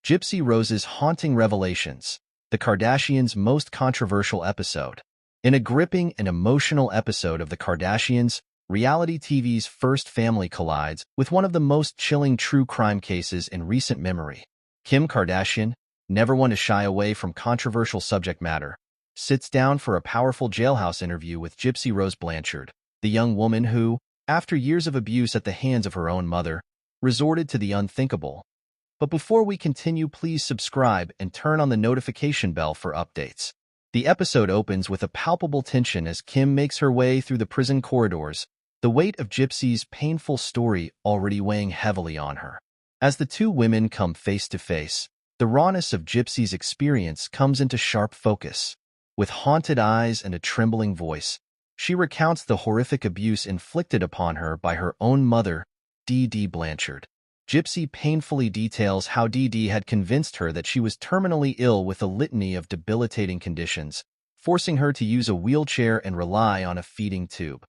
Gypsy Rose's haunting revelations, the Kardashians' most controversial episode. In a gripping and emotional episode of the Kardashians, reality TV's first family collides with one of the most chilling true crime cases in recent memory. Kim Kardashian, never one to shy away from controversial subject matter, sits down for a powerful jailhouse interview with Gypsy Rose Blanchard, the young woman who, after years of abuse at the hands of her own mother, resorted to the unthinkable. But before we continue, please subscribe and turn on the notification bell for updates. The episode opens with a palpable tension as Kim makes her way through the prison corridors, the weight of Gypsy's painful story already weighing heavily on her. As the two women come face to face, the rawness of Gypsy's experience comes into sharp focus. With haunted eyes and a trembling voice, she recounts the horrific abuse inflicted upon her by her own mother, D.D. Blanchard. Gypsy painfully details how D.D. had convinced her that she was terminally ill with a litany of debilitating conditions, forcing her to use a wheelchair and rely on a feeding tube.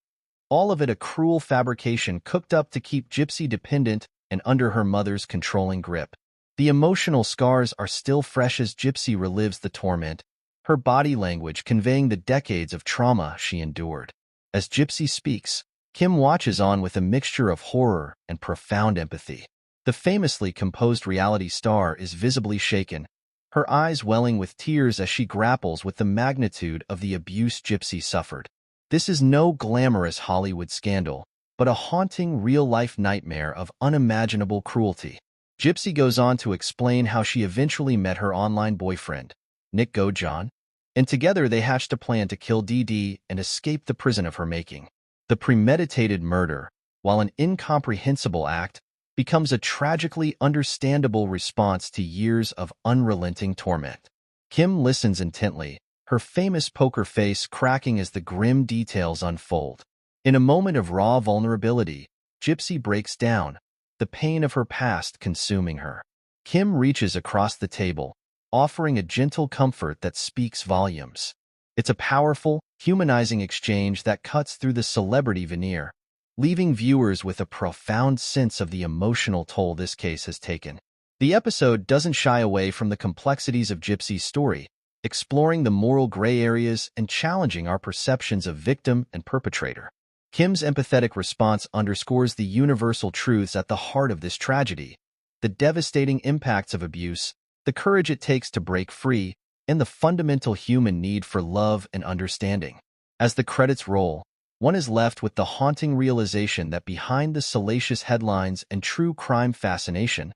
All of it a cruel fabrication cooked up to keep Gypsy dependent and under her mother's controlling grip. The emotional scars are still fresh as Gypsy relives the torment, her body language conveying the decades of trauma she endured. As Gypsy speaks, Kim watches on with a mixture of horror and profound empathy. The famously composed reality star is visibly shaken, her eyes welling with tears as she grapples with the magnitude of the abuse Gypsy suffered. This is no glamorous Hollywood scandal, but a haunting real-life nightmare of unimaginable cruelty. Gypsy goes on to explain how she eventually met her online boyfriend, Nick Gojon, and together they hatched a plan to kill D.D. and escape the prison of her making. The premeditated murder, while an incomprehensible act, becomes a tragically understandable response to years of unrelenting torment. Kim listens intently, her famous poker face cracking as the grim details unfold. In a moment of raw vulnerability, Gypsy breaks down, the pain of her past consuming her. Kim reaches across the table, offering a gentle comfort that speaks volumes. It's a powerful, humanizing exchange that cuts through the celebrity veneer, leaving viewers with a profound sense of the emotional toll this case has taken. The episode doesn't shy away from the complexities of Gypsy's story, exploring the moral gray areas and challenging our perceptions of victim and perpetrator. Kim's empathetic response underscores the universal truths at the heart of this tragedy: the devastating impacts of abuse, the courage it takes to break free, and the fundamental human need for love and understanding. As the credits roll, one is left with the haunting realization that behind the salacious headlines and true crime fascination,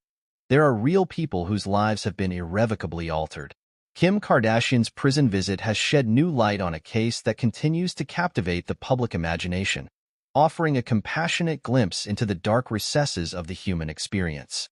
there are real people whose lives have been irrevocably altered. Kim Kardashian's prison visit has shed new light on a case that continues to captivate the public imagination, offering a compassionate glimpse into the dark recesses of the human experience.